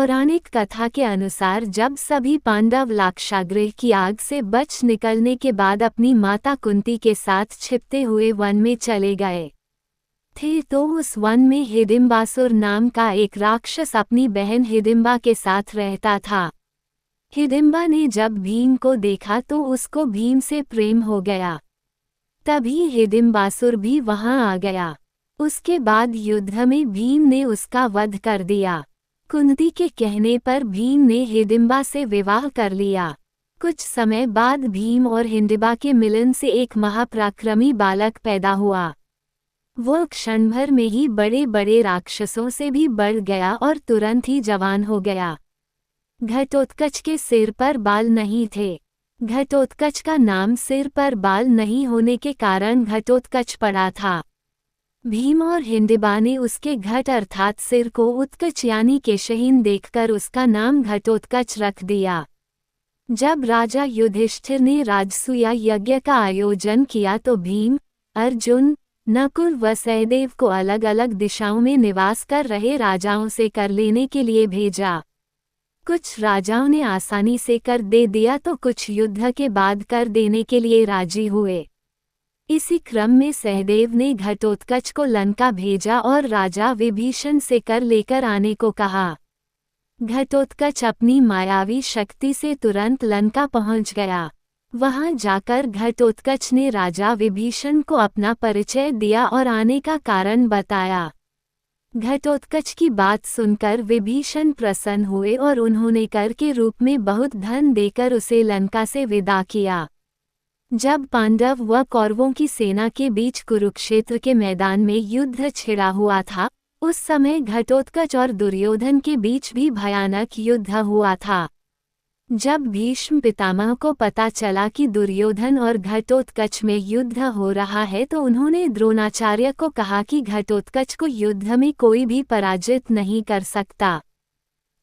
पौराणिक कथा के अनुसार जब सभी पांडव लाक्षागृह की आग से बच निकलने के बाद अपनी माता कुंती के साथ छिपते हुए वन में चले गए थे तो उस वन में हिडिंबासुर नाम का एक राक्षस अपनी बहन हिडिंबा के साथ रहता था। हिडिंबा ने जब भीम को देखा तो उसको भीम से प्रेम हो गया। तभी हिडिंबासुर भी वहां आ गया। उसके बाद युद्ध में भीम ने उसका वध कर दिया। कुंती के कहने पर भीम ने हिडिंबा से विवाह कर लिया। कुछ समय बाद भीम और हिडिंबा के मिलन से एक महापराक्रमी बालक पैदा हुआ। वो क्षण भर में ही बड़े बड़े राक्षसों से भी बढ़ गया और तुरंत ही जवान हो गया। घटोत्कच के सिर पर बाल नहीं थे। घटोत्कच का नाम सिर पर बाल नहीं होने के कारण घटोत्कच पड़ा था। भीम और हिडिंबा ने उसके घट अर्थात सिर को उत्कच यानी केशहीन देखकर उसका नाम घटोत्कच रख दिया। जब राजा युधिष्ठिर ने राजसूय यज्ञ का आयोजन किया तो भीम, अर्जुन, नकुल व सहदेव को अलग अलग दिशाओं में निवास कर रहे राजाओं से कर लेने के लिए भेजा। कुछ राजाओं ने आसानी से कर दे दिया तो कुछ युद्ध के बाद कर देने के लिए राजी हुए। इसी क्रम में सहदेव ने घटोत्कच को लंका भेजा और राजा विभीषण से कर लेकर आने को कहा। घटोत्कच अपनी मायावी शक्ति से तुरंत लंका पहुंच गया। वहां जाकर घटोत्कच ने राजा विभीषण को अपना परिचय दिया और आने का कारण बताया। घटोत्कच की बात सुनकर विभीषण प्रसन्न हुए और उन्होंने कर के रूप में बहुत धन देकर उसे लंका से विदा किया। जब पांडव व कौरवों की सेना के बीच कुरुक्षेत्र के मैदान में युद्ध छिड़ा हुआ था, उस समय घटोत्कच और दुर्योधन के बीच भी भयानक युद्ध हुआ था। जब भीष्म पितामह को पता चला कि दुर्योधन और घटोत्कच में युद्ध हो रहा है तो उन्होंने द्रोणाचार्य को कहा कि घटोत्कच को युद्ध में कोई भी पराजित नहीं कर सकता,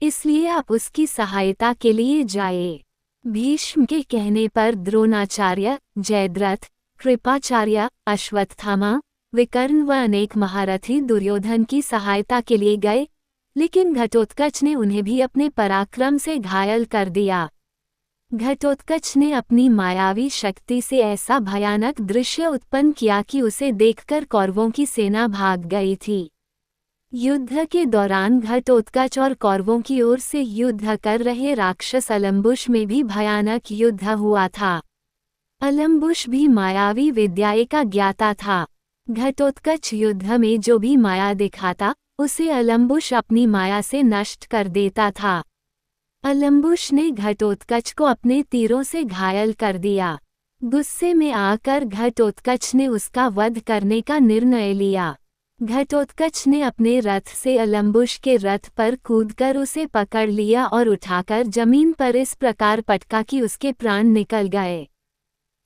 इसलिए आप उसकी सहायता के लिए जाए। भीष्म के कहने पर द्रोणाचार्य, जयद्रथ, कृपाचार्य, अश्वत्थामा, विकर्ण व अनेक महारथी दुर्योधन की सहायता के लिए गए, लेकिन घटोत्कच ने उन्हें भी अपने पराक्रम से घायल कर दिया। घटोत्कच ने अपनी मायावी शक्ति से ऐसा भयानक दृश्य उत्पन्न किया कि उसे देखकर कौरवों की सेना भाग गई थी। युद्ध के दौरान घटोत्कच और कौरवों की ओर से युद्ध कर रहे राक्षस अलम्बुश में भी भयानक युद्ध हुआ था। अलम्बुश भी मायावी विद्याएं का ज्ञाता था। घटोत्कच युद्ध में जो भी माया दिखाता उसे अलम्बुश अपनी माया से नष्ट कर देता था। अलम्बुश ने घटोत्कच को अपने तीरों से घायल कर दिया। गुस्से में आकर घटोत्कच ने उसका वध करने का निर्णय लिया। घटोत्कच ने अपने रथ से अलम्बुश के रथ पर कूदकर उसे पकड़ लिया और उठाकर जमीन पर इस प्रकार पटका कि उसके प्राण निकल गए।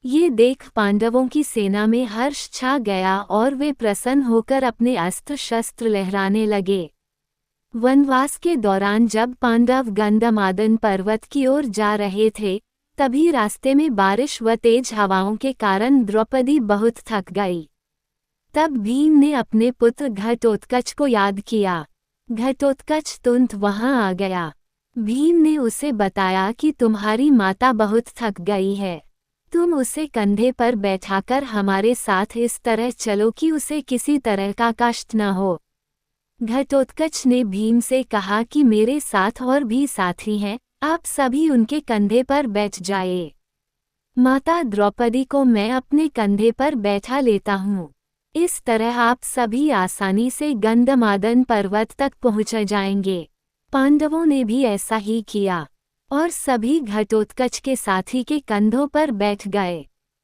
ये देख पांडवों की सेना में हर्ष छा गया और वे प्रसन्न होकर अपने अस्त्र शस्त्र लहराने लगे। वनवास के दौरान जब पांडव गंधमादन पर्वत की ओर जा रहे थे, तभी रास्ते में बारिश व तेज हवाओं के कारण द्रौपदी बहुत थक गई। तब भीम ने अपने पुत्र घटोत्कच को याद किया। घटोत्कच तुरंत वहां आ गया। भीम ने उसे बताया कि तुम्हारी माता बहुत थक गई है, तुम उसे कंधे पर बैठाकर हमारे साथ इस तरह चलो कि उसे किसी तरह का कष्ट न हो। घटोत्कच ने भीम से कहा कि मेरे साथ और भी साथी हैं, आप सभी उनके कंधे पर बैठ जाए। माता द्रौपदी को मैं अपने कंधे पर बैठा लेता हूँ। इस तरह आप सभी आसानी से गंधमादन पर्वत तक पहुँच जाएंगे। पांडवों ने भी ऐसा ही किया और सभी घटोत्कच के साथी के कंधों पर बैठ गए।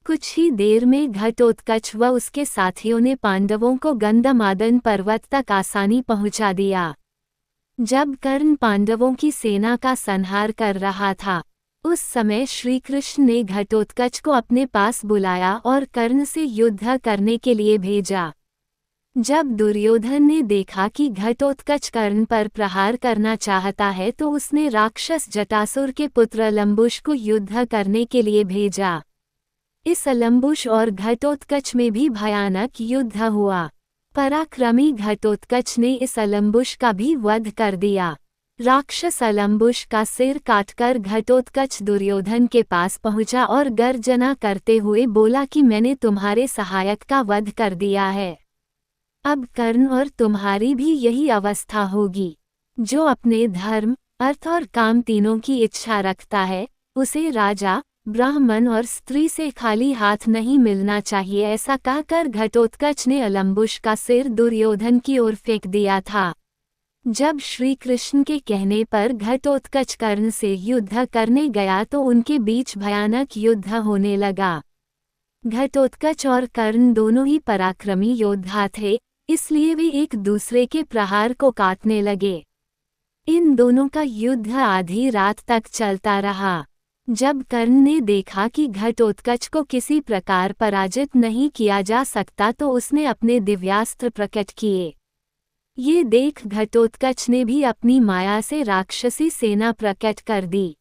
कुछ ही देर में घटोत्कच व उसके साथियों ने पांडवों को गंधमादन पर्वत तक आसानी पहुंचा दिया। जब कर्ण पांडवों की सेना का संहार कर रहा था, उस समय श्री कृष्ण ने घटोत्कच को अपने पास बुलाया और कर्ण से युद्ध करने के लिए भेजा। जब दुर्योधन ने देखा कि घटोत्कच कर्ण पर प्रहार करना चाहता है तो उसने राक्षस जटासुर के पुत्र अलम्बुश को युद्ध करने के लिए भेजा। इस अलम्बुश और घटोत्कच में भी भयानक युद्ध हुआ। पराक्रमी घटोत्कच ने इस अलम्बुश का भी वध कर दिया। राक्षस अलम्बुश का सिर काटकर घटोत्कच दुर्योधन के पास पहुंचा और गर्जना करते हुए बोला कि मैंने तुम्हारे सहायक का वध कर दिया है। अब कर्ण और तुम्हारी भी यही अवस्था होगी। जो अपने धर्म, अर्थ और काम तीनों की इच्छा रखता है, उसे राजा, ब्राह्मण और स्त्री से खाली हाथ नहीं मिलना चाहिए। ऐसा कहकर घटोत्कच ने अलम्बुश का सिर दुर्योधन की ओर फेंक दिया था। जब श्री कृष्ण के कहने पर घटोत्कच कर्ण से युद्ध करने गया तो उनके बीच भयानक युद्ध होने लगा। घटोत्कच और कर्ण दोनों ही पराक्रमी योद्धा थे, इसलिए वे एक दूसरे के प्रहार को काटने लगे। इन दोनों का युद्ध आधी रात तक चलता रहा। जब कर्ण ने देखा कि घटोत्कच को किसी प्रकार पराजित नहीं किया जा सकता तो उसने अपने दिव्यास्त्र प्रकट किए। ये देख घटोत्कच ने भी अपनी माया से राक्षसी सेना प्रकट कर दी।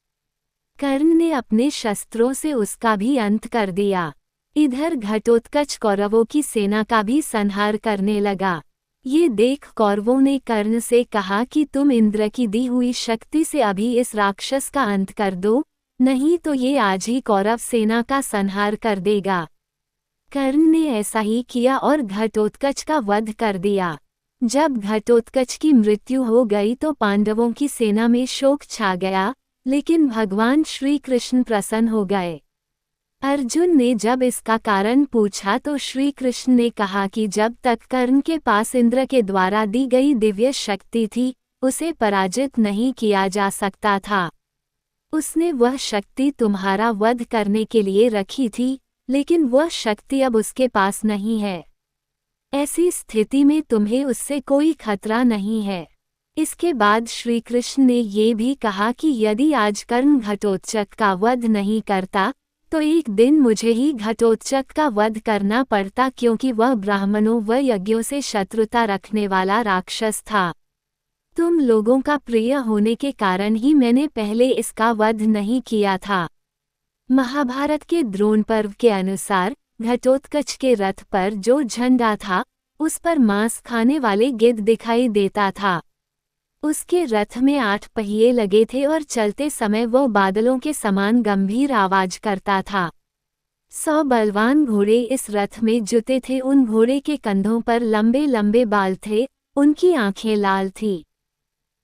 कर्ण ने अपने शस्त्रों से उसका भी अंत कर दिया। इधर घटोत्कच कौरवों की सेना का भी संहार करने लगा। ये देख कौरवों ने कर्ण से कहा कि तुम इंद्र की दी हुई शक्ति से अभी इस राक्षस का अंत कर दो, नहीं तो ये आज ही कौरव सेना का संहार कर देगा। कर्ण ने ऐसा ही किया और घटोत्कच का वध कर दिया। जब घटोत्कच की मृत्यु हो गई तो पांडवों की सेना में शोक छा गया, लेकिन भगवान श्री कृष्ण प्रसन्न हो गए। अर्जुन ने जब इसका कारण पूछा तो श्री कृष्ण ने कहा कि जब तक कर्ण के पास इंद्र के द्वारा दी गई दिव्य शक्ति थी, उसे पराजित नहीं किया जा सकता था। उसने वह शक्ति तुम्हारा वध करने के लिए रखी थी, लेकिन वह शक्ति अब उसके पास नहीं है। ऐसी स्थिति में तुम्हें उससे कोई खतरा नहीं है। इसके बाद श्री कृष्ण ने ये भी कहा कि यदि आज कर्ण घटोत्कच का वध नहीं करता तो एक दिन मुझे ही घटोत्कच का वध करना पड़ता, क्योंकि वह ब्राह्मणों व यज्ञों से शत्रुता रखने वाला राक्षस था। तुम लोगों का प्रिय होने के कारण ही मैंने पहले इसका वध नहीं किया था। महाभारत के द्रोण पर्व के अनुसार घटोत्कच के रथ पर जो झंडा था, उस पर मांस खाने वाले गिद्ध दिखाई देता था। उसके रथ में 8 पहिए लगे थे और चलते समय वो बादलों के समान गंभीर आवाज करता था। 100 बलवान घोड़े इस रथ में जुते थे। उन घोड़े के कंधों पर लंबे लंबे बाल थे, उनकी आंखें लाल थीं।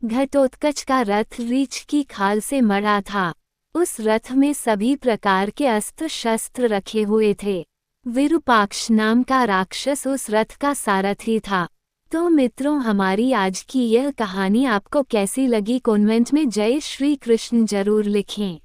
घटोत्कच का रथ रीछ की खाल से मढ़ा था। उस रथ में सभी प्रकार के अस्त्र शस्त्र रखे हुए थे। विरूपाक्ष नाम का राक्षस उस रथ का सारथी था। तो मित्रों, हमारी आज की यह कहानी आपको कैसी लगी कमेंट में जय श्री कृष्ण जरूर लिखें।